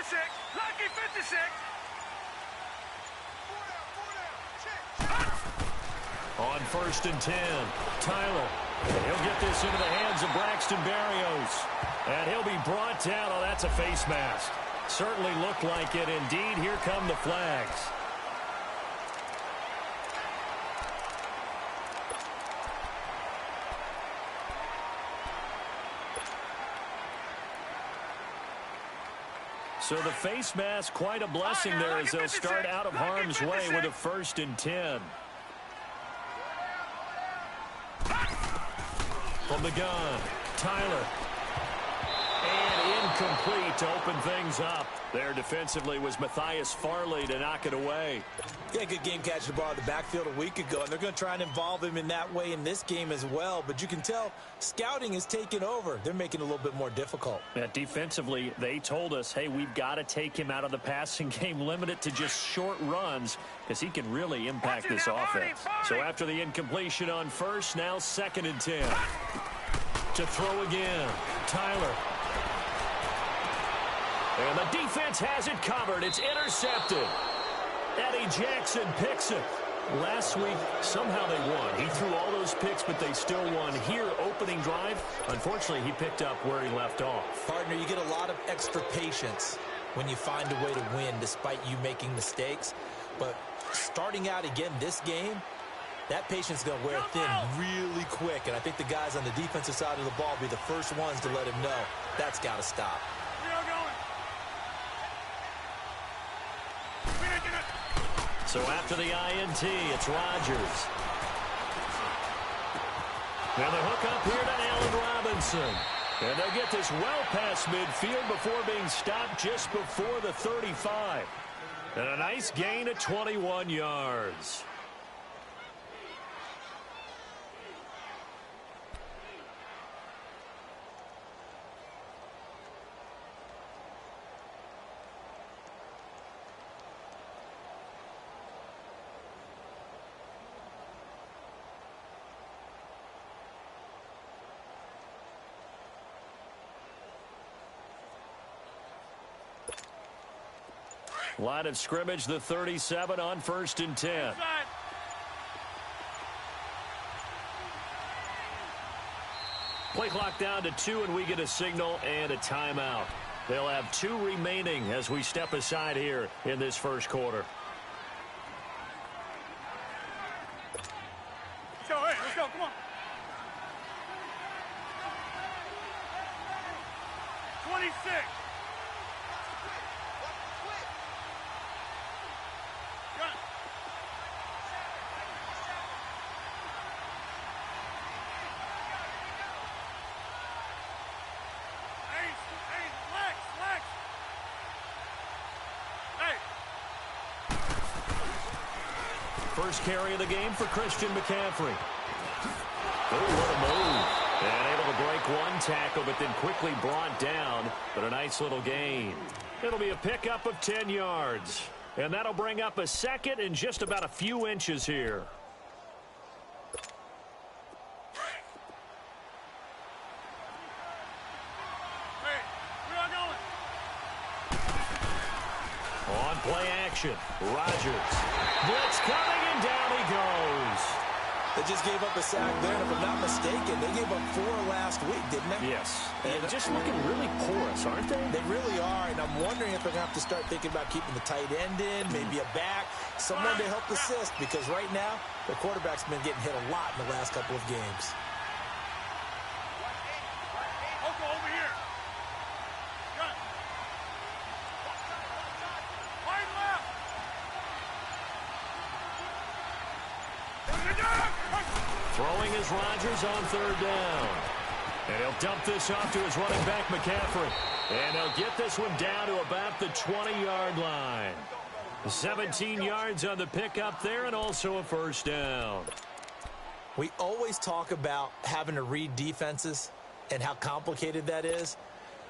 56. Lucky 56. On 1st and 10, Tyler. He'll get this into the hands of Braxton Berrios. And he'll be brought down. Oh, that's a face mask. Certainly looked like it. Indeed, here come the flags. So the face mask, quite a blessing there as they'll start out of harm's way with a 1st and 10. From the gun, Tyler. And incomplete to open things up. There defensively was Matthias Farley to knock it away. Yeah, good game catching the ball in the backfield a week ago, and they're going to try and involve him in that way in this game as well. But you can tell scouting is taking over. They're making it a little bit more difficult. Yeah, defensively, they told us, hey, we've got to take him out of the passing game, limit it to just short runs, because he can really impact this offense. So after the incompletion on 1st, now 2nd and 10. To throw again, Tyler. And the defense has it covered. It's intercepted. Eddie Jackson picks it. Last week, somehow they won. He threw all those picks, but they still won. Here, opening drive, unfortunately, he picked up where he left off. Partner, you get a lot of extra patience when you find a way to win despite you making mistakes. But starting out again this game, that patience is going to wear thin really quick. And I think the guys on the defensive side of the ball will be the first ones to let him know that's got to stop. So after the INT, it's Rodgers. And the hook up here to Allen Robinson. And they'll get this well past midfield before being stopped just before the 35. And a nice gain of 21 yards. Line of scrimmage, the 37 on 1st and 10. Play clock down to 2, and we get a signal and a timeout. They'll have 2 remaining as we step aside here in this first quarter. Let's go, hey, let's go, come on. 26. First carry of the game for Christian McCaffrey. Oh, what a move. And able to break one tackle, but then quickly brought down. But a nice little gain. It'll be a pickup of 10 yards. And that'll bring up a 2nd and just about a few inches here. Hey, where are going? On play action, Rodgers. Blitz coming, and down he goes. They just gave up a sack there, and if I'm not mistaken, they gave up 4 last week, didn't they? Yes. And just looking really porous, aren't they? They really are, and I'm wondering if they're going to have to start thinking about keeping the tight end in, maybe a back, someone to help assist, because right now, the quarterback's been getting hit a lot in the last couple of games. Oko, over here. Gun. Wide left. Throwing is Rodgers on 3rd down. And he'll dump this off to his running back, McCaffrey. And they'll get this one down to about the 20-yard line. 17 yards on the pickup there, and also a 1st down. We always talk about having to read defenses and how complicated that is.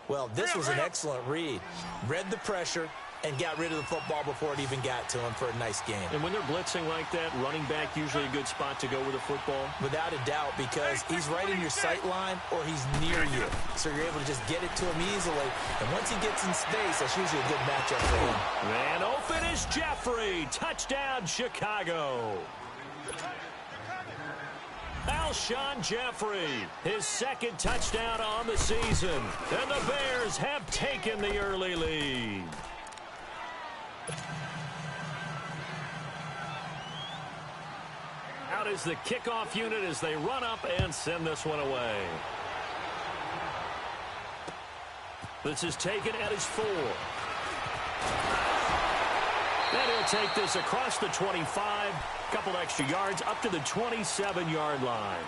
Well, this was an excellent read. Read the pressure, and got rid of the football before it even got to him for a nice gain. And when they're blitzing like that, running back usually a good spot to go with the football? Without a doubt, because he's right in your sight line or he's near you. So you're able to just get it to him easily. And once he gets in space, that's usually a good matchup for him. And open is Jeffrey. Touchdown, Chicago. Alshon Jeffrey, his second touchdown on the season. And the Bears have taken the early lead. Out is the kickoff unit as they run up and send this one away. This is taken at his 4. And he'll take this across the 25. Couple extra yards up to the 27-yard line.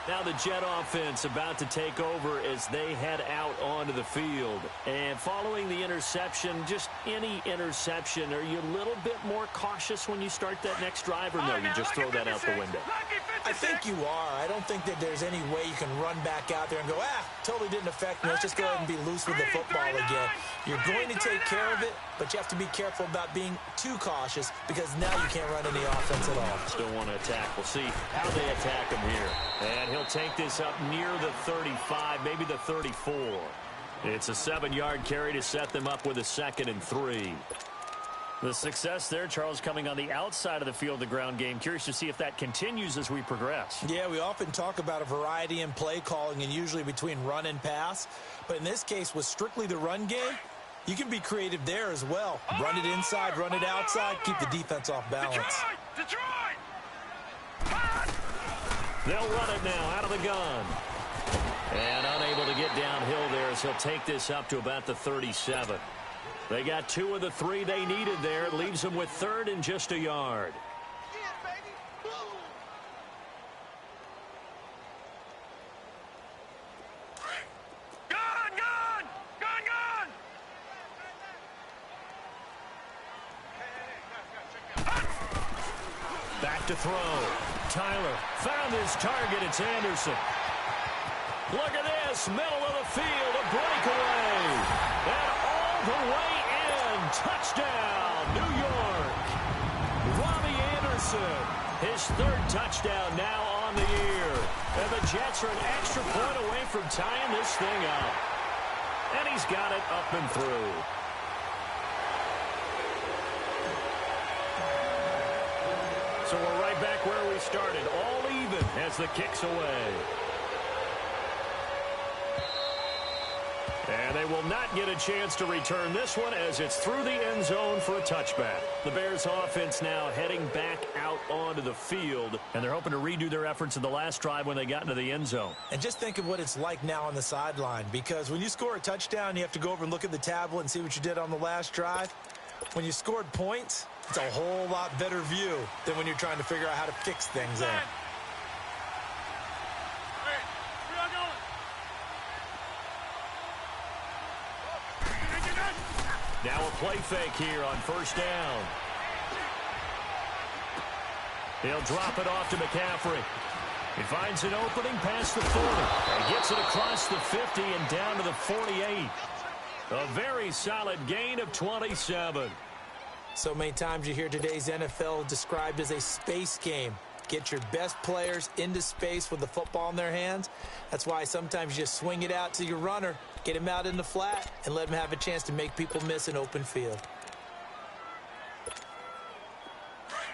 Now the Jet offense about to take over as they head out onto the field. And following the interception, just any interception, are you a little bit more cautious when you start that next drive, or no, you just throw that out the window? I think you are. I don't think that there's any way you can run back out there and go, totally didn't affect me. Let's just go ahead and be loose with the football again. You're going to take care of it, but you have to be careful about being too cautious because now you can't run any offense at all. Still want to attack. We'll see how they attack him here. And he'll take this up near the 35, maybe the 34. It's a 7-yard carry to set them up with a 2nd and 3. The success there, Charles, coming on the outside of the field, the ground game. Curious to see if that continues as we progress. Yeah, we often talk about a variety in play calling and usually between run and pass. But in this case, with strictly the run game, you can be creative there as well. Run it inside, run it outside, keep the defense off balance. Detroit! They'll run it now out of the gun. And unable to get downhill there as he'll take this up to about the 37. They got 2 of the 3 they needed there. It leaves them with 3rd and just a yard. Back to throw. Tyler found his target. It's Anderson. Look at this. Middle of the field. A breakaway. And all the way in. Touchdown, New York. Robbie Anderson. His 3rd touchdown now on the year. And the Jets are an extra point away from tying this thing up. And he's got it up and through. So we're right back where we started, all even as the kick's away. And they will not get a chance to return this one as it's through the end zone for a touchback. The Bears offense now heading back out onto the field, and they're hoping to redo their efforts in the last drive when they got into the end zone. And just think of what it's like now on the sideline, because when you score a touchdown, you have to go over and look at the tablet and see what you did on the last drive. When you scored points, it's a whole lot better view than when you're trying to figure out how to fix things there. Now a play fake here on 1st down. He'll drop it off to McCaffrey. He finds an opening past the 40 and gets it across the 50 and down to the 48. A very solid gain of 27. So many times you hear today's NFL described as a space game. Get your best players into space with the football in their hands. That's why sometimes you just swing it out to your runner, get him out in the flat, and let him have a chance to make people miss an open field.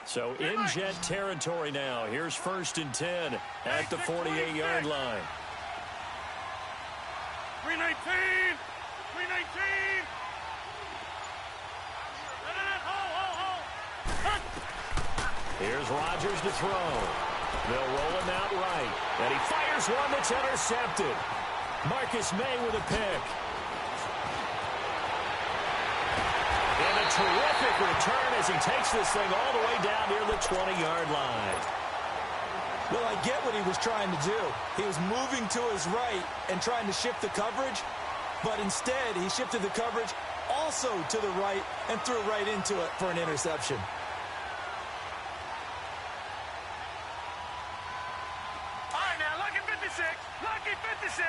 So in Jet territory now. Here's 1st and 10 at the 48-yard line. 319! 319! Here's Rodgers to throw. They'll roll him out right. And he fires one that's intercepted. Marcus May with a pick. And a terrific return as he takes this thing all the way down near the 20-yard line. Well, I get what he was trying to do. He was moving to his right and trying to shift the coverage, but instead he shifted the coverage also to the right and threw right into it for an interception. All right, now, lucky 56. Lucky 56.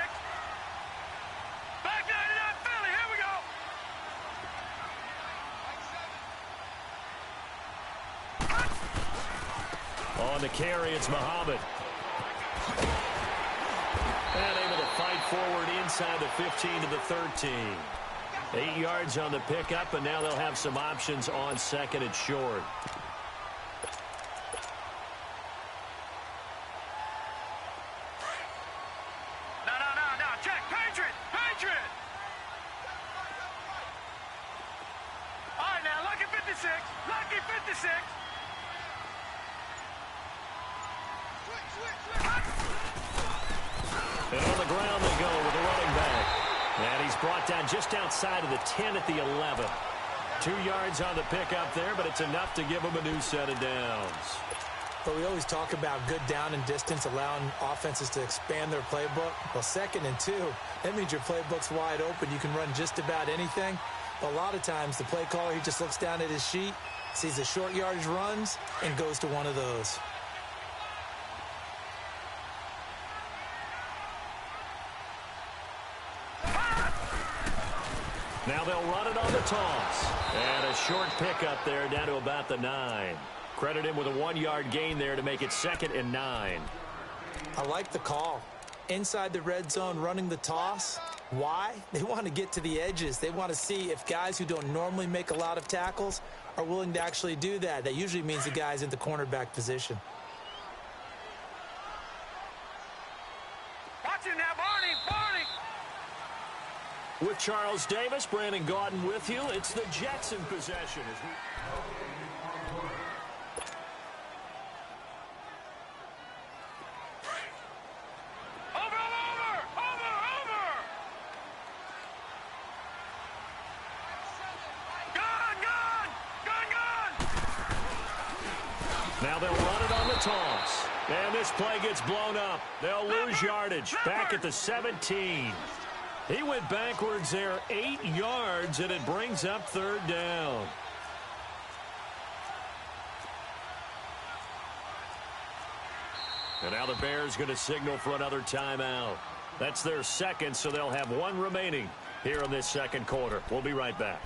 Back 99, Philly. Here we go. On the carry, it's Muhammad. And able to fight forward inside the 15 to the 13. 8 yards on the pickup, and now they'll have some options on second and short. No. Check. Patriot. All right, now, lucky 56. Lucky 56. And on the ground they go with the running back. And he's brought down just outside of the 10 at the 11. 2 yards on the pickup there, but it's enough to give him a new set of downs. But we always talk about good down and distance, allowing offenses to expand their playbook. Well, 2nd and 2, that means your playbook's wide open. You can run just about anything. A lot of times, the play caller, he just looks down at his sheet, sees the short yardage runs, and goes to one of those. Now they'll run it on the toss. And a short pickup there down to about the 9. Credit him with a 1-yard gain there to make it 2nd and 9. I like the call. Inside the red zone, running the toss. Why? They want to get to the edges. They want to see if guys who don't normally make a lot of tackles are willing to actually do that. That usually means the guy's in the cornerback position. Watch him now, Barney. With Charles Davis, Brandon Gaudin with you. It's the Jets in possession. Over. Gun. Now they'll run it on the toss. And this play gets blown up. They'll lose yardage. Back at the 17. He went backwards there 8 yards, and it brings up 3rd down. And now the Bears going to signal for another timeout. That's their 2nd, so they'll have 1 remaining here in this 2nd quarter. We'll be right back.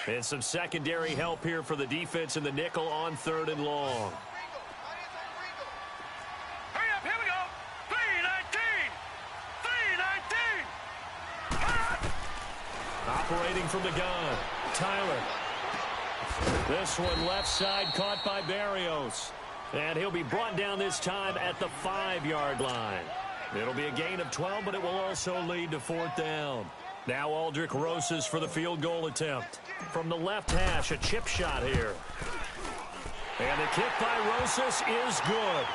And some secondary help here for the defense in the nickel on 3rd and long. Hurry up, here we go. 3-19. Operating from the gun, Tyler. This one left side caught by Barrios. And he'll be brought down this time at the 5-yard line. It'll be a gain of 12, but it will also lead to 4th down. Now Aldrick Rosas for the field goal attempt. From the left hash, a chip shot here. And the kick by Rosas is good.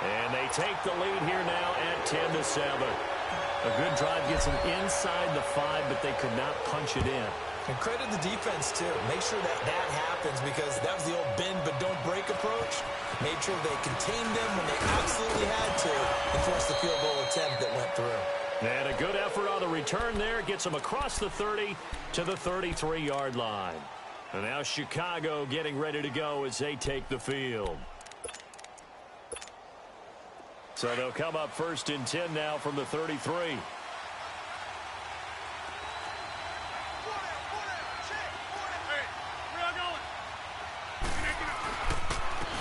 And they take the lead here now at 10-7. A good drive gets them inside the 5, but they could not punch it in. And credit the defense, too. Make sure that happens, because that was the old bend but don't break approach. Made sure they contained them when they absolutely had to and forced the field goal attempt that went through. And a good effort on the return there. Gets them across the 30 to the 33-yard line. And now Chicago getting ready to go as they take the field. So they'll come up 1st and 10 now from the 33.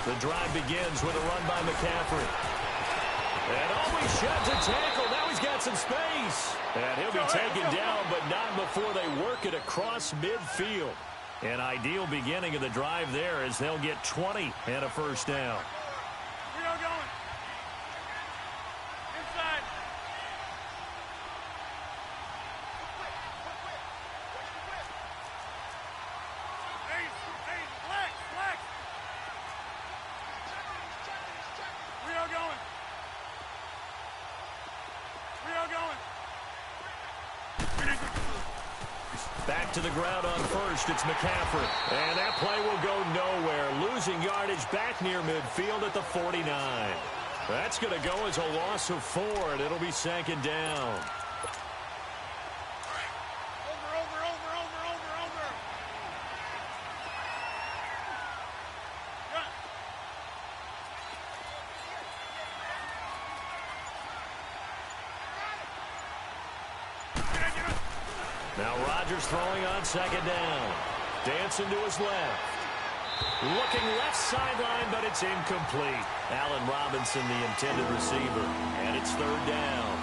The drive begins with a run by McCaffrey. And always shot to tackle. Now he's got some space. And he'll be taken down, but not before they work it across midfield. An ideal beginning of the drive there as they'll get 20 and a 1st down. We are going. Inside. Hey, flex. We are going. Back to the ground on 1st. It's McCaffrey. And that play will go nowhere. Losing yardage back near midfield at the 49. That's going to go as a loss of 4, and it'll be 2nd down. Now Rodgers throwing on second down. Dancing to his left. Looking left sideline, but it's incomplete. Allen Robinson, the intended receiver, and it's third down.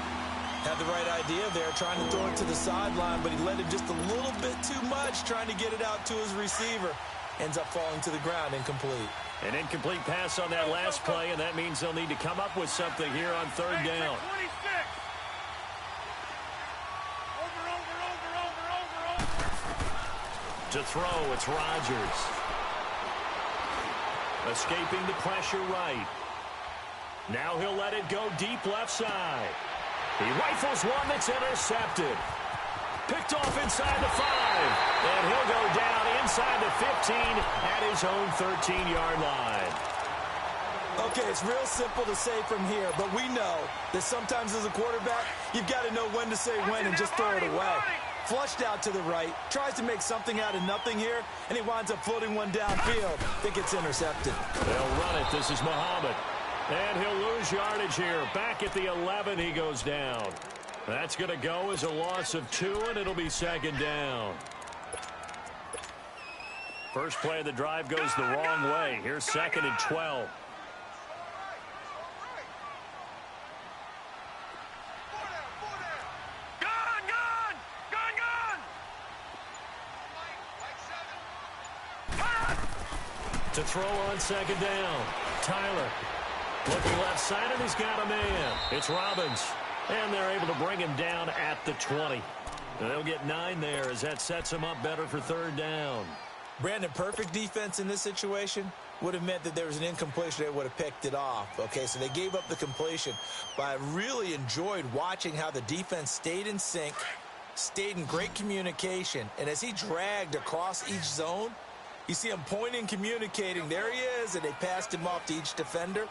Had the right idea there, trying to throw it to the sideline, but he let it just a little bit too much, trying to get it out to his receiver. Ends up falling to the ground, incomplete. An incomplete pass on that last play, and that means they'll need to come up with something here on third down. To throw, it's Rodgers. Escaping the pressure right. Now he'll let it go deep left side. He rifles one that's intercepted. Picked off inside the 5. And he'll go down inside the 15 at his own 13-yard line. Okay, it's real simple to say from here, but we know that sometimes as a quarterback, you've got to know when to say when and just throw it away. Flushed out to the right, tries to make something out of nothing here, and he winds up floating one downfield that gets intercepted. They'll run it. This is Muhammad. And he'll lose yardage here. Back at the 11, he goes down. That's going to go as a loss of 2, and it'll be second down. First play of the drive goes the wrong way. Here's second and 12. To throw on second down. Tyler looking left side, and he's got a man. It's Robbins. And they're able to bring him down at the 20. They'll get 9 there as that sets him up better for third down. Brandon, perfect defense in this situation would have meant that there was an incompletion. They would have picked it off. Okay, so they gave up the completion. But I really enjoyed watching how the defense stayed in sync, stayed in great communication. And as he dragged across each zone, you see him pointing, communicating. There he is, and they passed him off to each defender.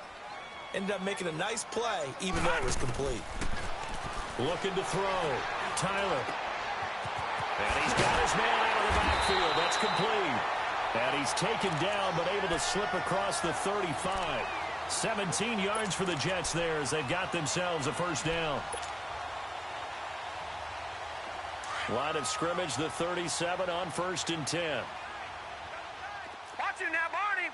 Ended up making a nice play, even though it was complete. Looking to throw. Tyler. And he's got his man out of the backfield. That's complete. And he's taken down, but able to slip across the 35. 17 yards for the Jets there as they've got themselves a first down. Line of scrimmage, the 37 on 1st and 10. Watch it now, Barney!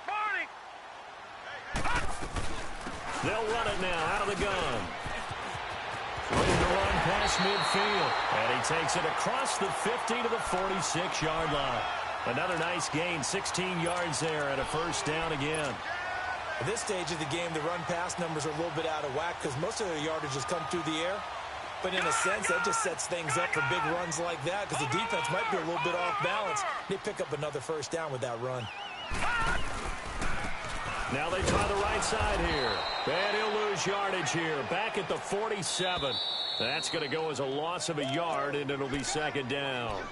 They'll run it now out of the gun. Looking to run past midfield. And he takes it across the 50 to the 46-yard line. Another nice gain, 16 yards there and a first down again. At this stage of the game, the run-pass numbers are a little bit out of whack because most of their yardage has come through the air. But in a sense, that just sets things up for big runs like that because the defense might be a little bit off balance. They pick up another first down with that run. Now they try the right side here. And he'll lose yardage here. Back at the 47. That's going to go as a loss of a yard, and it'll be second down.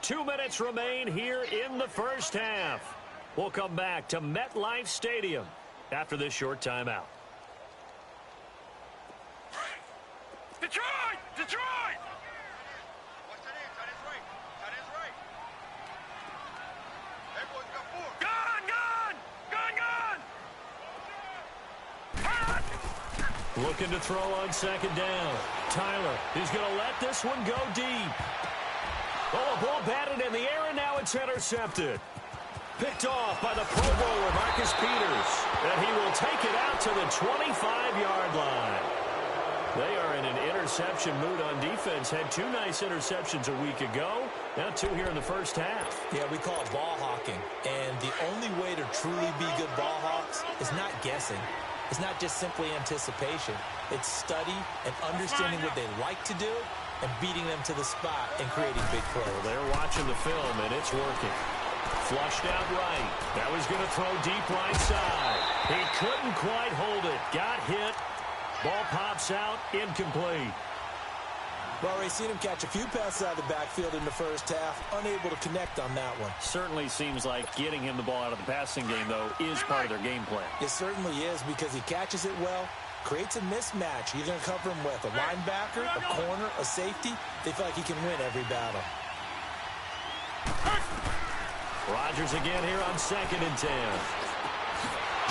2 minutes remain here in the first half. We'll come back to MetLife Stadium after this short timeout. Detroit! Detroit! Looking to throw on second down. Tyler is going to let this one go deep. Oh, a ball batted in the air, and now it's intercepted. Picked off by the Pro Bowler, Marcus Peters. And he will take it out to the 25-yard line. They are in an interception mood on defense. Had 2 nice interceptions a week ago. Now 2 here in the first half. Yeah, we call it ball hawking. And the only way to truly be good ball hawks is not guessing. It's not just simply anticipation. It's study and understanding what they like to do and beating them to the spot and creating big plays. Well, they're watching the film, and it's working. Flushed out right. Now he's going to throw deep right side. He couldn't quite hold it. Got hit. Ball pops out. Incomplete. Well, we've seen him catch a few passes out of the backfield in the first half. Unable to connect on that one. Certainly seems like getting him the ball out of the passing game, though, is part of their game plan. It certainly is because he catches it well, creates a mismatch. You're going to cover him with a linebacker, a corner, a safety. They feel like he can win every battle. Rodgers again here on 2nd and 10.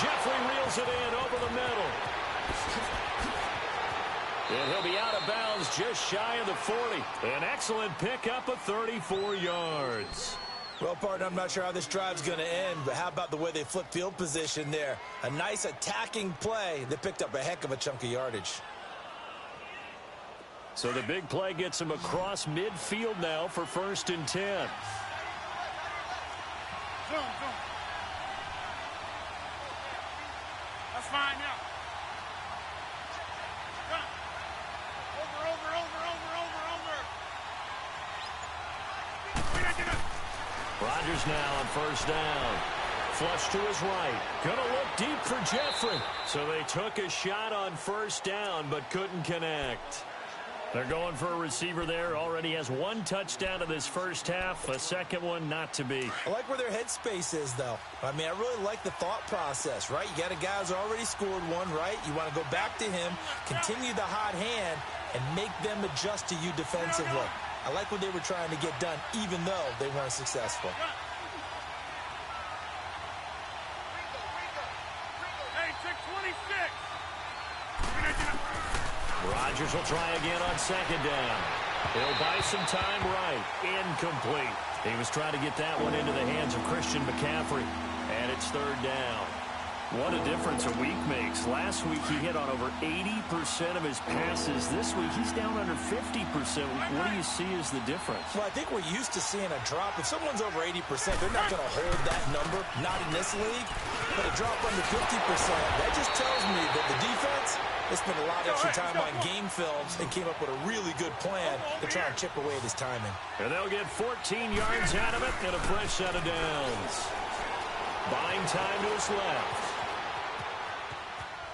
Jeffrey reels it in over the middle. And he'll be out of bounds just shy of the 40. An excellent pickup of 34 yards. Well, partner, I'm not sure how this drive's going to end, but how about the way they flip field position there? A nice attacking play. They picked up a heck of a chunk of yardage. So the big play gets him across midfield now for 1st and 10. Zoom. That's fine now. Rodgers now on 1st down. Flush to his right. Gonna look deep for Jeffrey. So they took a shot on 1st down, but couldn't connect. They're going for a receiver there. Already has 1 touchdown in this first half. A second one not to be. I like where their headspace is, though. I mean, I really like the thought process, right? You got a guy who's already scored one, right? You want to go back to him, continue the hot hand, and make them adjust to you defensively. I like what they were trying to get done, even though they weren't successful. Hey, 626. Rodgers will try again on 2nd down. He'll buy some time right. Incomplete. He was trying to get that one into the hands of Christian McCaffrey. And it's 3rd down. What a difference a week makes. Last week he hit on over 80% of his passes. This week he's down under 50%. What do you see as the difference? Well, I think we're used to seeing a drop. If someone's over 80%, they're not going to hold that number. Not in this league. But a drop under 50%, that just tells me that the defense, they spent a lot of extra time on game films and came up with a really good plan to try and chip away at his timing. And they'll get 14 yards out of it and a fresh set of downs. Buying time to his left.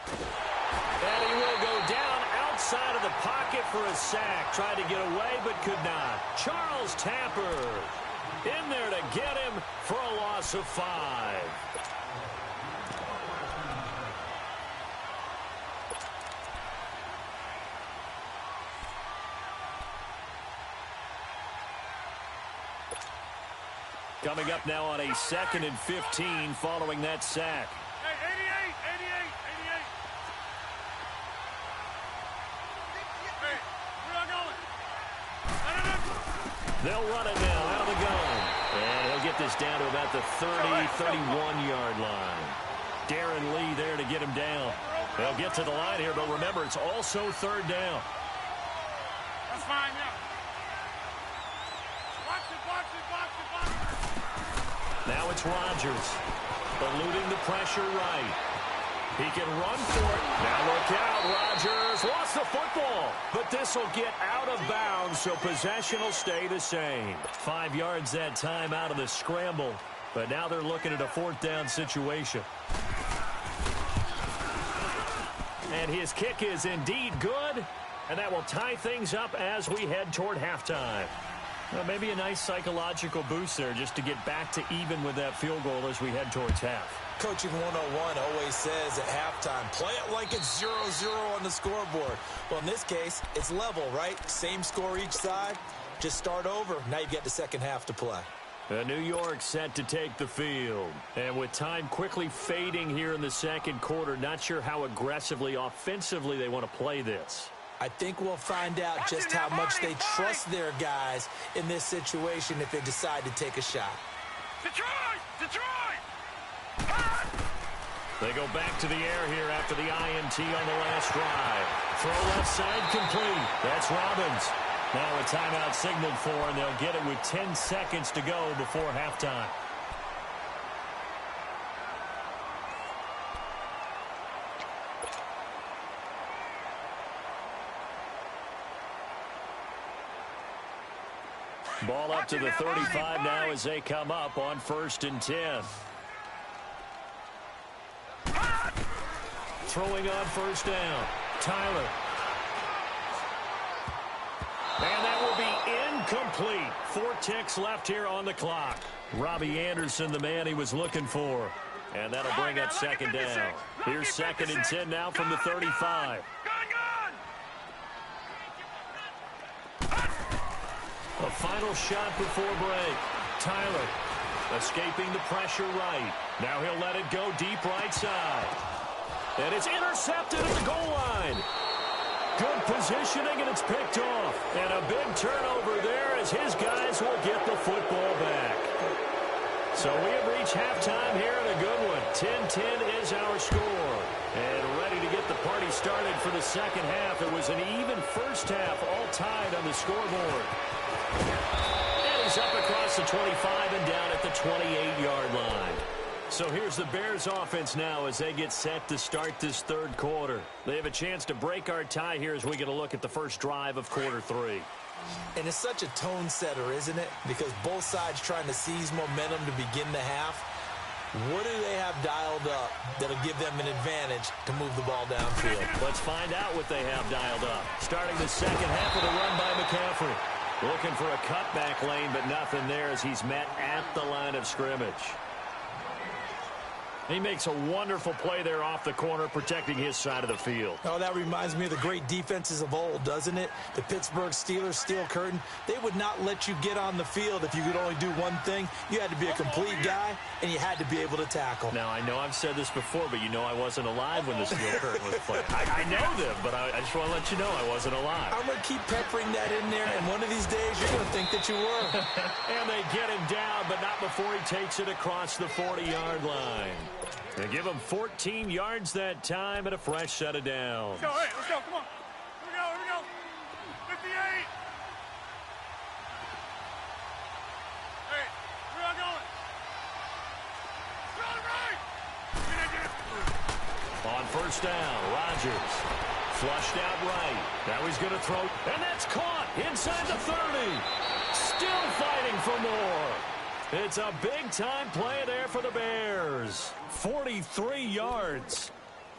And he will go down outside of the pocket for a sack. Tried to get away, but could not. Charles Tapper in there to get him for a loss of 5. Coming up now on a 2nd and 15 following that sack. Hey, 88. Hey, where y'all going? They'll run it now out of the gun. And he'll get this down to about the 31-yard line. Darren Lee there to get him down. They'll get to the line here, but remember, it's also 3rd down. That's fine now. Watch it. Now it's Rodgers, eluding the pressure right. He can run for it. Now look out, Rodgers lost the football. But this will get out of bounds, so possession will stay the same. 5 yards that time out of the scramble. But now they're looking at a 4th down situation. And his kick is indeed good. And that will tie things up as we head toward halftime. Well, maybe a nice psychological boost there just to get back to even with that field goal as we head towards half. Coaching 101 always says at halftime, play it like it's 0-0 on the scoreboard. Well, in this case, it's level, right? Same score each side. Just start over. Now you've got the second half to play. New York set to take the field. And with time quickly fading here in the second quarter, not sure how aggressively, offensively they want to play this. I think we'll find out just how much they trust their guys in this situation if they decide to take a shot. Detroit! They go back to the air here after the INT on the last drive. Throw left side complete. That's Robbins. Now a timeout signaled for, and they'll get it with 10 seconds to go before halftime. Ball up to the 35 now as they come up on 1st and 10. Throwing on 1st down. Tyler. And that will be incomplete. 4 ticks left here on the clock. Robbie Anderson, the man he was looking for. And that'll bring up 2nd down. Here's 2nd and 10 now from the 35. A final shot before break. Tyler escaping the pressure right. Now he'll let it go deep right side. And it's intercepted at the goal line. Good positioning, and it's picked off. And a big turnover there as his guys will get the football back. So we have reached halftime here in a good one. 10-10 is our score. And ready to get the party started for the second half. It was an even first half, all tied on the scoreboard. And he's up across the 25 and down at the 28-yard line. So here's the Bears offense now as they get set to start this third quarter. They have a chance to break our tie here as we get a look at the first drive of quarter three. And it's such a tone setter, isn't it? Because both sides trying to seize momentum to begin the half. What do they have dialed up that'll give them an advantage to move the ball downfield? Let's find out what they have dialed up. Starting the second half with a run by McCaffrey. Looking for a cutback lane, but nothing there as he's met at the line of scrimmage. He makes a wonderful play there off the corner, protecting his side of the field. Oh, that reminds me of the great defenses of old, doesn't it? The Pittsburgh Steelers steel curtain. They would not let you get on the field if you could only do one thing. You had to be a complete guy, and you had to be able to tackle. Now, I know I've said this before, but you know I wasn't alive when the steel curtain was played. I know them, but I just want to let you know I wasn't alive. I'm going to keep peppering that in there, and one of these days you're going to think that you were. And they get him down, but not before he takes it across the 40-yard line. They give him 14 yards that time and a fresh set of downs. Let's go, hey, let's go, come on. Here we go. 58. Hey, we're all going. Run right. Get it. On first down, Rodgers. Flushed out right. Now he's going to throw, and that's caught inside the 30. Still fighting for more. It's a big-time play there for the Bears. 43 yards.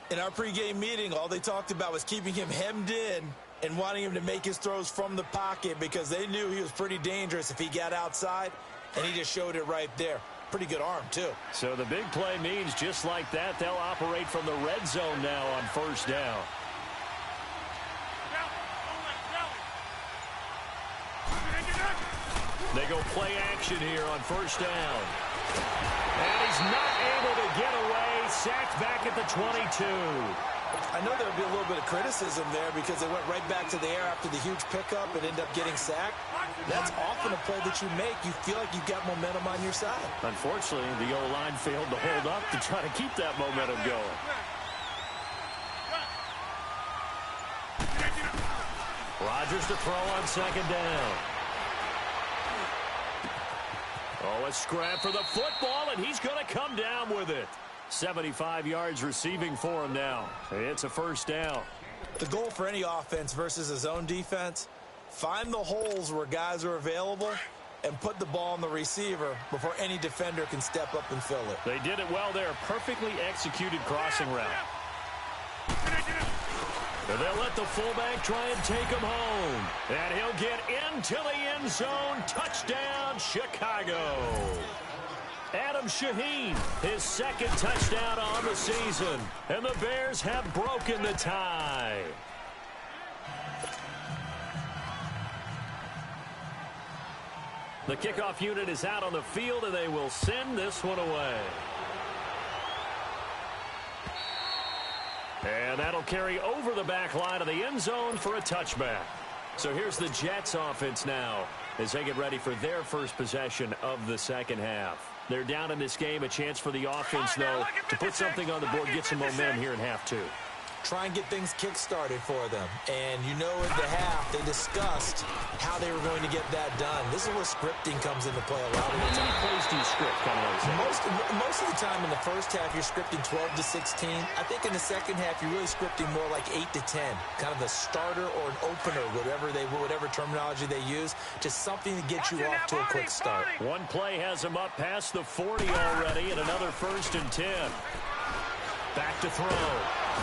In our pregame meeting, all they talked about was keeping him hemmed in and wanting him to make his throws from the pocket because they knew he was pretty dangerous if he got outside, and he just showed it right there. Pretty good arm, too. So the big play means just like that, they'll operate from the red zone now on first down. They go play action here on first down. And he's not able to get away. Sacked back at the 22. I know there'll be a little bit of criticism there because they went right back to the air after the huge pickup and ended up getting sacked. That's often a play that you make. You feel like you've got momentum on your side. Unfortunately, the O-line failed to hold up to try to keep that momentum going. Rodgers to throw on second down. Oh, a scrap for the football, and he's going to come down with it. 75 yards receiving for him now. It's a first down. The goal for any offense versus a zone defense, find the holes where guys are available and put the ball on the receiver before any defender can step up and fill it. They did it well there. Perfectly executed crossing route. And they'll let the fullback try and take him home. And he'll get into the end zone. Touchdown, Chicago. Adam Shaheen, his second touchdown on the season. And the Bears have broken the tie. The kickoff unit is out on the field, and they will send this one away. And that'll carry over the back line of the end zone for a touchback. So here's the Jets offense now as they get ready for their first possession of the second half. They're down in this game. A chance for the offense, though, to put something on the board, get some momentum here in half two. Try and get things kick-started for them. And you know at the half, they discussed how they were going to get that done. This is where scripting comes into play a lot of the time. How many plays do you script coming out of the Most of the time in the first half, you're scripting 12 to 16. I think in the second half, you're really scripting more like 8 to 10. Kind of a starter or an opener, whatever terminology they use. Just something to get you off to a quick start. One play has him up past the 40 already, and another 1st and 10. Back to throw.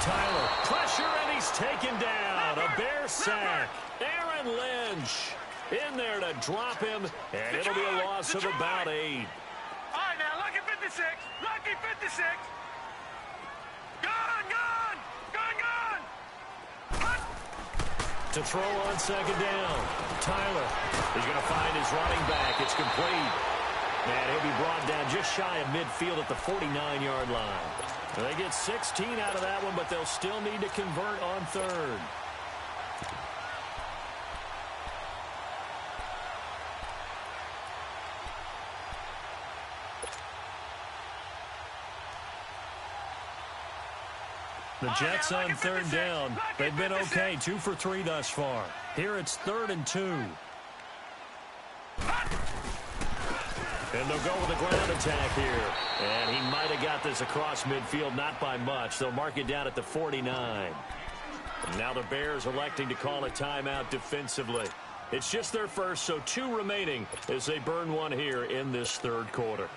Tyler, pressure, and he's taken down. A Bear sack. Aaron Lynch in there to drop him, and it'll be a loss of about 8. All right, now, lucky 56. Lucky 56. Gone. To throw on second down. Tyler is going to find his running back. It's complete. And he'll be brought down just shy of midfield at the 49-yard line. They get 16 out of that one, but they'll still need to convert on third. The Jets on third down. They've been okay, 2 for 3 thus far. Here it's 3rd and 2. And they'll go with a ground attack here. And he might have got this across midfield, not by much. They'll mark it down at the 49. And now the Bears electing to call a timeout defensively. It's just their first, so 2 remaining as they burn one here in this 3rd quarter.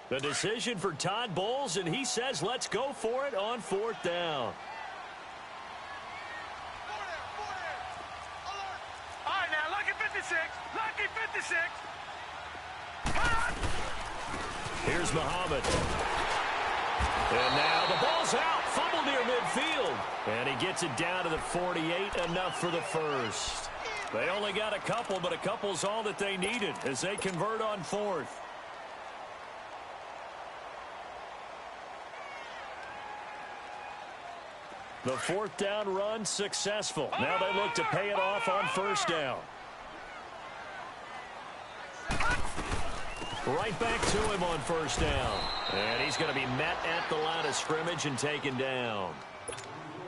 The decision for Todd Bowles, and he says let's go for it on 4th down. All right, now, lucky 56. Lucky 56. Here's Muhammad. And now the ball's out. Fumble near midfield. And he gets it down to the 48. Enough for the first. They only got a couple, but a couple's all that they needed as they convert on 4th. The 4th down run successful. Now they look to pay it off on 1st down. Right back to him on 1st down. And he's going to be met at the line of scrimmage and taken down.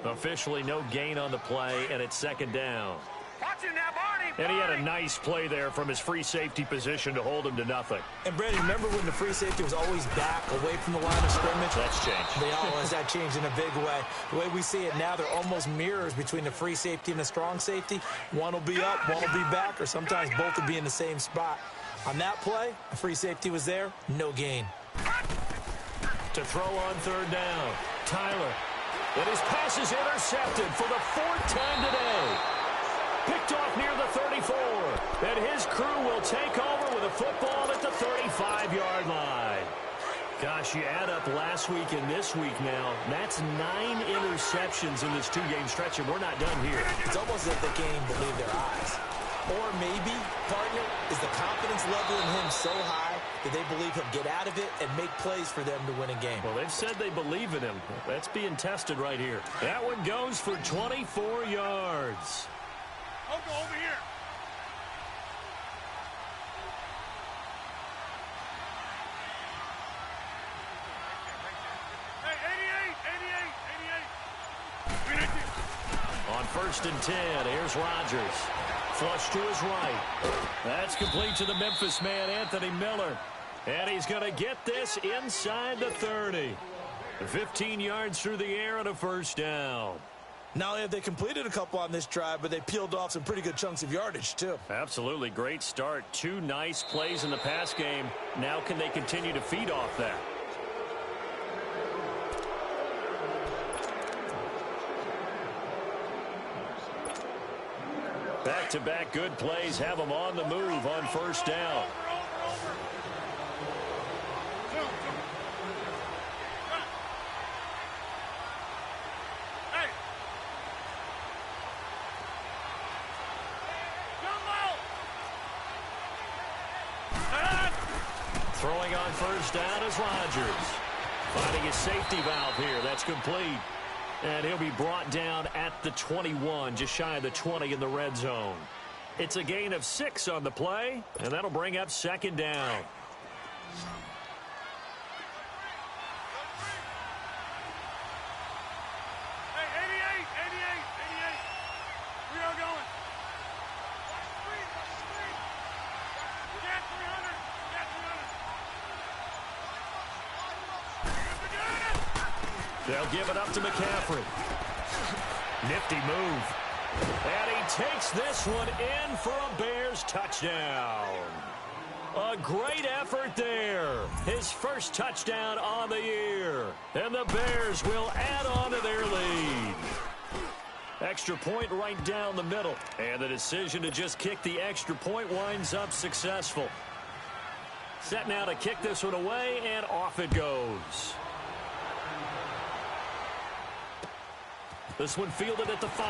Officially no gain on the play, and it's 2nd down. Watch it now, Barney. And he had a nice play there from his free safety position to hold him to nothing. And, Brady, remember when the free safety was always back away from the line of scrimmage? That's changed. They always that changed in a big way. The way we see it now, they're almost mirrors between the free safety and the strong safety. One will be up, one will be back, or sometimes both will be in the same spot. On that play, the free safety was there, no gain. To throw on 3rd down, Tyler. And his pass is intercepted for the 4th time today. Picked off near the 34. And his crew will take over with a football at the 35-yard line. Gosh, you add up last week and this week now, that's 9 interceptions in this 2-game stretch, and we're not done here. It's almost as if the game believe their eyes. Or maybe, partner, is the confidence level in him so high that they believe he'll get out of it and make plays for them to win a game. Well, they've said they believe in him. That's being tested right here. That one goes for 24 yards. I'll go over here. Hey, 88. On 1st and 10, here's Rodgers. Flush to his right. That's complete to the Memphis man, Anthony Miller. And he's going to get this inside the 30. 15 yards through the air and a 1st down. Not only have they completed a couple on this drive, but they peeled off some pretty good chunks of yardage, too. Absolutely. Great start. 2 nice plays in the pass game. Now can they continue to feed off that? Back-to-back good plays have them on the move on 1st down. Throwing on 1st down is Rodgers. Finding his safety valve here. That's complete. And he'll be brought down at the 21, just shy of the 20 in the red zone. It's a gain of 6 on the play, and that'll bring up 2nd down. Hey, 88. We are going. Get 300. They'll give it up to McCaffrey. Nifty move. And he takes this one in for a Bears touchdown. A great effort there. His first touchdown on the year. And the Bears will add on to their lead. Extra point right down the middle. And the decision to just kick the extra point winds up successful. Set now to kick this one away, and off it goes. This one fielded at the 5.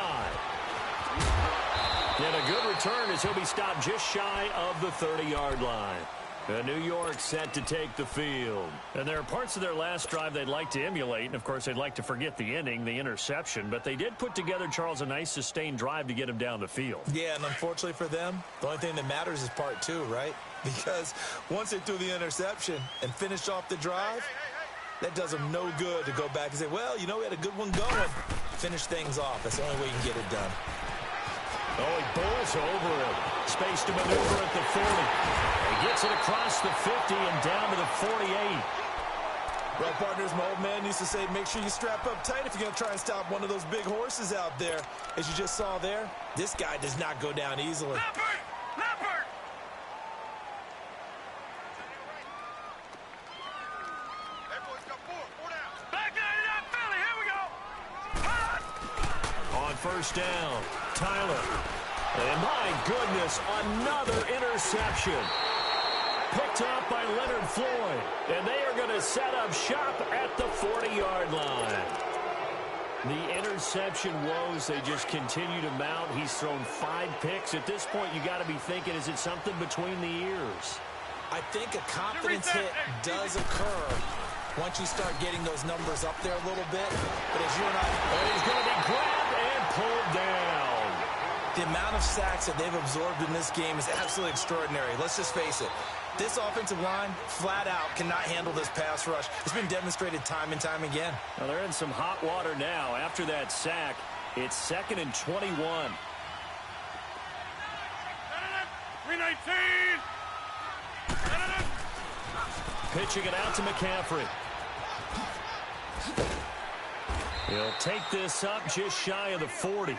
And a good return as he'll be stopped just shy of the 30-yard line. And New York set to take the field. And there are parts of their last drive they'd like to emulate. And, of course, they'd like to forget the inning, the interception. But they did put together, Charles, a nice sustained drive to get him down the field. Yeah, and unfortunately for them, the only thing that matters is part two, right? Because once they threw the interception and finished off the drive, that does them no good to go back and say, well, you know, we had a good one going. Finish things off. That's the only way you can get it done. Oh, he bowls over it. Space to maneuver at the 40. He gets it across the 50 and down to the 48. Well, partners, my old man used to say, make sure you strap up tight if you're going to try and stop one of those big horses out there. As you just saw there, this guy does not go down easily. Leopard! Leopard! Back 99 Philly, here we go! Hot! On first down, Tyler. And my goodness, another interception. Picked off by Leonard Floyd. And they are going to set up shop at the 40-yard line. The interception woes, they just continue to mount. He's thrown 5 picks. At this point, you got to be thinking, is it something between the ears? I think a confidence hit does occur once you start getting those numbers up there a little bit. But as you and I... And he's going to be grabbed and pulled down. The amount of sacks that they've absorbed in this game is absolutely extraordinary. Let's just face it. This offensive line, flat out, cannot handle this pass rush. It's been demonstrated time and time again. Well, they're in some hot water now. After that sack, it's 2nd and 21. 319! Pitching it out to McCaffrey. He'll take this up just shy of the 40.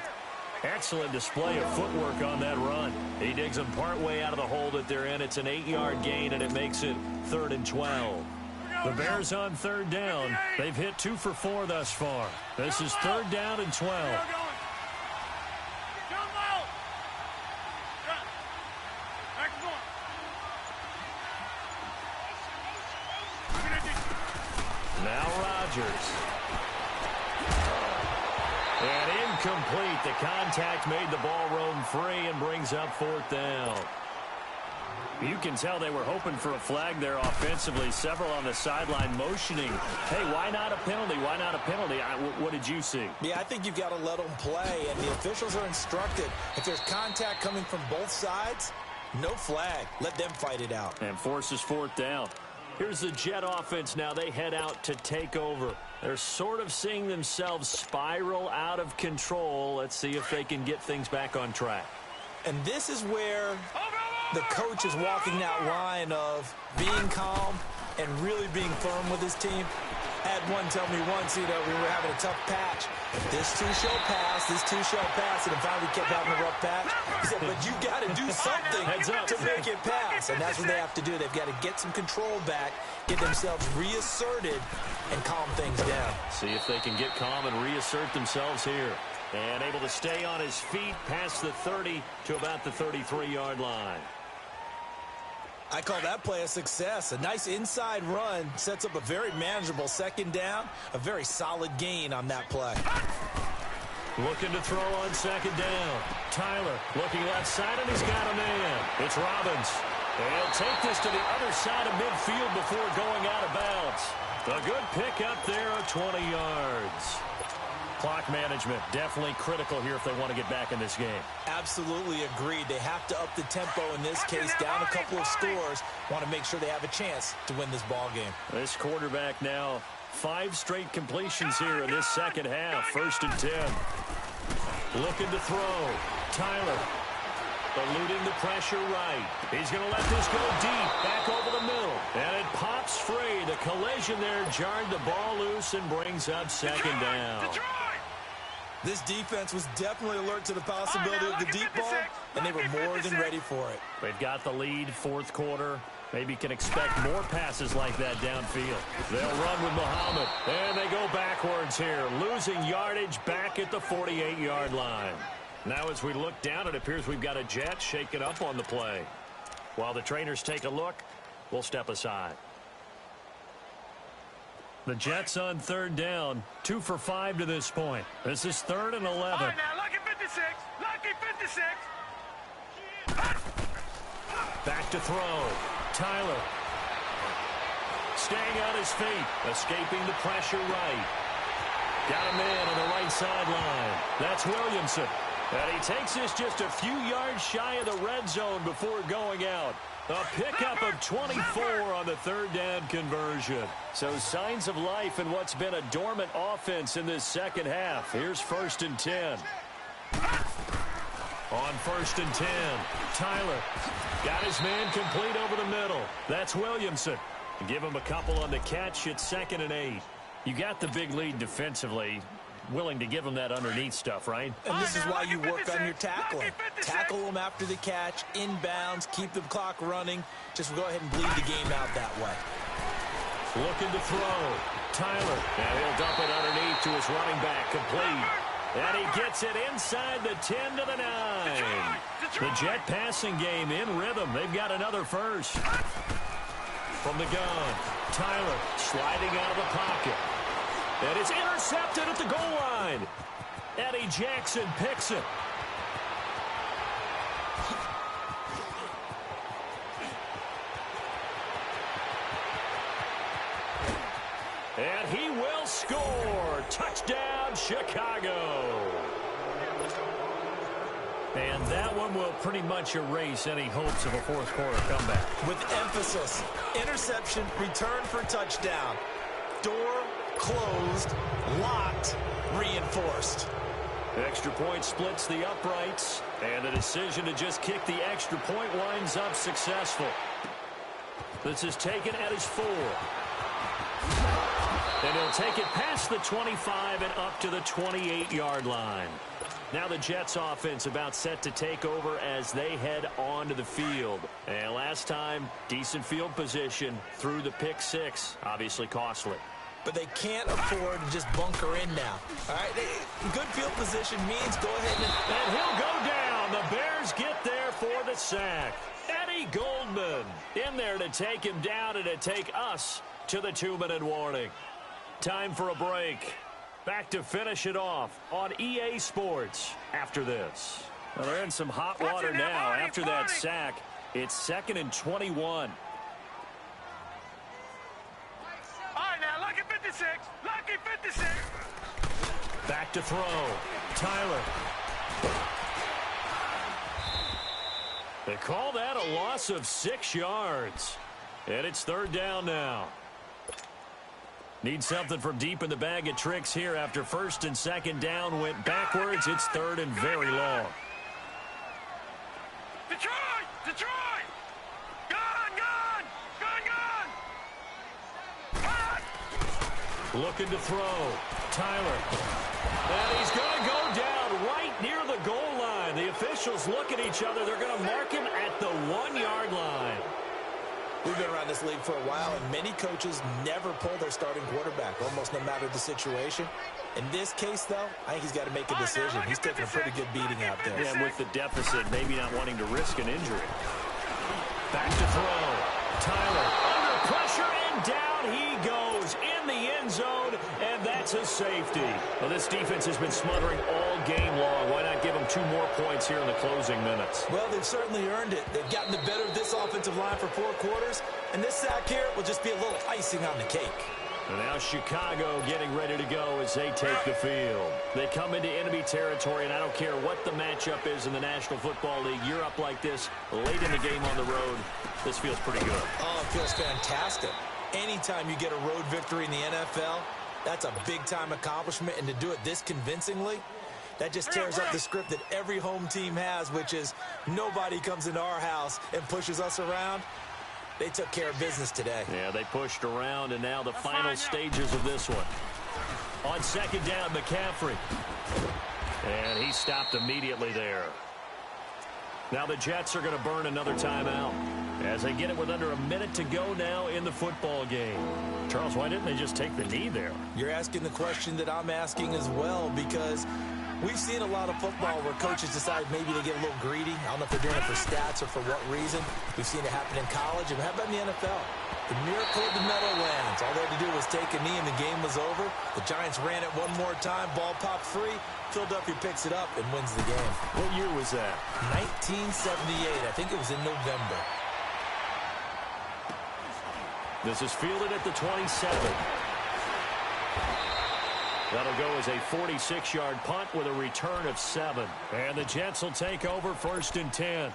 Excellent display of footwork on that run. He digs them partway out of the hole that they're in. It's an 8-yard gain, and it makes it 3rd and 12. The Bears on 3rd down. They've hit 2 for 4 thus far. This is 3rd down and 12. Now Rodgers. And incomplete. The contact made the ball roam free and brings up 4th down. You can tell they were hoping for a flag there offensively. Several on the sideline motioning. Hey, why not a penalty? Why not a penalty? What did you see? Yeah, I think you've got to let them play, and the officials are instructed. If there's contact coming from both sides, no flag. Let them fight it out. And forces 4th down. Here's the Jet offense now. They head out to take over. They're sort of seeing themselves spiral out of control. Let's see if they can get things back on track. And this is where the coach is walking that line of being calm and really being firm with his team. I had one tell me once, we were having a tough patch. This too shall pass, this too shall pass. And finally kept having a rough patch. He said, but you got to do something to make it pass. And that's what they have to do. They've got to get some control back, get themselves reasserted, and calm things down. See if they can get calm and reassert themselves here. And able to stay on his feet past the 30 to about the 33-yard line. I call that play a success. A nice inside run sets up a very manageable 2nd down. A very solid gain on that play. Looking to throw on 2nd down. Tyler looking left side, and he's got a man. It's Robbins. And he'll take this to the other side of midfield before going out of bounds. A good pick up there of 20 yards. Clock management definitely critical here if they want to get back in this game. Absolutely agreed. They have to up the tempo in this case, down a couple of scores. Want to make sure they have a chance to win this ball game. This quarterback now 5 straight completions here in this 2nd half. 1st and 10. Looking to throw. Tyler eluding the pressure right. He's going to let this go deep, back over the middle. And it pops free. The collision there jarred the ball loose and brings up 2nd down. This defense was definitely alert to the possibility of the deep ball, and they were more than ready for it. They've got the lead 4th quarter. Maybe can expect more passes like that downfield. They'll run with Muhammad, and they go backwards here, losing yardage back at the 48-yard line. Now as we look down, it appears we've got a Jet shaken up on the play. While the trainers take a look, we'll step aside. The Jets on 3rd down, 2 for 5 to this point. This is 3rd and 11. All right, now, lucky 56. Lucky 56. Back to throw. Tyler. Staying on his feet. Escaping the pressure right. Got a man on the right sideline. That's Williamson. And he takes this just a few yards shy of the red zone before going out. A pickup of 24 on the third down conversion. So signs of life in what's been a dormant offense in this second half. Here's 1st and 10. On 1st and 10, Tyler got his man complete over the middle. That's Williamson. Give him a couple on the catch. It's 2nd and 8. You got the big lead defensively. Willing to give him that underneath stuff, right? And this is why you work on your tackling. Tackle them after the catch, inbounds, keep the clock running. Just go ahead and bleed the game out that way. Looking to throw. Tyler. And he'll dump it underneath to his running back. Complete. And he gets it inside the 10 to the 9. The Jet passing game in rhythm. They've got another first. From the gun, Tyler sliding out of the pocket. And it's intercepted at the goal line. Eddie Jackson picks it. And he will score. Touchdown, Chicago. And that one will pretty much erase any hopes of a fourth quarter comeback. With emphasis, interception, return for touchdown. Door closed, locked, reinforced. Extra point splits the uprights, and the decision to just kick the extra point winds up successful. This is taken at his 4. And he'll take it past the 25 and up to the 28-yard line. Now the Jets offense about set to take over as they head onto the field. And last time, decent field position through the pick 6, obviously costly. But they can't afford to just bunker in now. All right, good field position means go ahead and he'll go down. The Bears get there for the sack. Eddie Goldman in there to take him down and to take us to the 2-minute warning. Time for a break. Back to finish it off on EA Sports after this. Well, they're in some hot water now after that sack. It's 2nd and 21. All right, now, lucky 56. Lucky 56. Back to throw. Tyler. They call that a loss of 6 yards. And it's 3rd down now. Need something from deep in the bag of tricks here after 1st and 2nd down went backwards. It's 3rd and very long. Detroit! Detroit! Gun! Looking to throw. Tyler. And he's going to go down right near the goal line. The officials look at each other. They're going to mark him at the 1-yard line. We've been around this league for a while, and many coaches never pull their starting quarterback, almost no matter the situation. In this case, though, I think he's got to make a decision. He's taking a pretty good beating out there. Yeah, and with the deficit, maybe not wanting to risk an injury. Back to throw. Tyler under pressure, and down he goes in the end zone, and that's a safety. Well, this defense has been smothering all game long. Why not give them 2 more points here in the closing minutes? Well, they've certainly earned it. They've gotten the better of this offensive line for 4 quarters, and this sack here will just be a little icing on the cake. And now Chicago getting ready to go as they take the field. They come into enemy territory, and I don't care what the matchup is in the National Football League. You're up like this late in the game on the road. This feels pretty good. Oh, it feels fantastic. Anytime you get a road victory in the NFL, that's a big-time accomplishment, and to do it this convincingly, that just tears up the script that every home team has, which is nobody comes into our house and pushes us around. They took care of business today. Yeah, they pushed around, and now the final stages of this one. On 2nd down, McCaffrey. And he stopped immediately there. Now the Jets are going to burn another timeout as they get it with under a minute to go now in the football game. Charles, why didn't they just take the knee there? You're asking the question that I'm asking as well, because we've seen a lot of football where coaches decide maybe they get a little greedy. I don't know if they're doing it for stats or for what reason. We've seen it happen in college, and how about in the NFL? The miracle of the Meadowlands. All they had to do was take a knee, and the game was over. The Giants ran it one more time. Ball popped free. Philadelphia picks it up and wins the game. What year was that? 1978. I think it was in November. This is fielded at the 27. That'll go as a 46-yard punt with a return of 7. And the Jets will take over 1st and 10.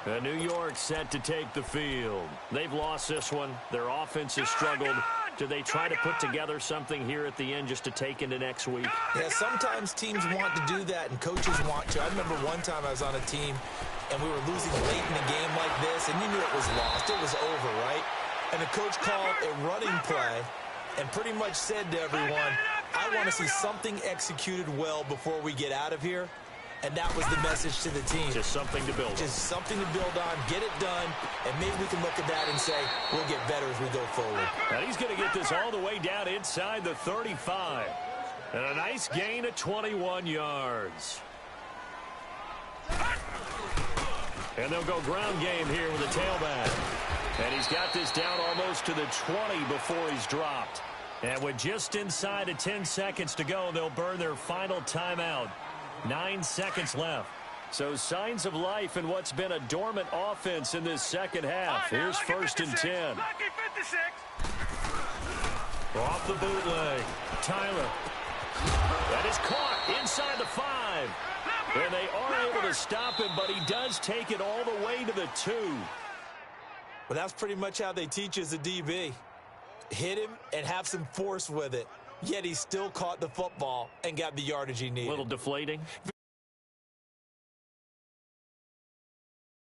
And New York set to take the field. They've lost this one. Their offense has struggled. Do they try to put together something here at the end just to take into next week? Yeah, sometimes teams want to do that and coaches want to. I remember one time I was on a team and we were losing late in the game like this, and you knew it was lost. It was over, right? And the coach called a running play and pretty much said to everyone, I want to see something executed well before we get out of here. And that was the message to the team. Just something to build on. Just something to build on, get it done, and maybe we can look at that and say, we'll get better as we go forward. And he's going to get this all the way down inside the 35. And a nice gain of 21 yards. And they'll go ground game here with a tailback. And he's got this down almost to the 20 before he's dropped. And with just inside of 10 seconds to go, they'll burn their final timeout. 9 seconds left. So signs of life in what's been a dormant offense in this second half. Here's 1st and 10. Off the bootleg. Tyler. That is caught inside the 5. And they are able to stop him, but he does take it all the way to the 2. Well, that's pretty much how they teach as a DB. Hit him and have some force with it. Yet he still caught the football and got the yardage he needed. A little deflating.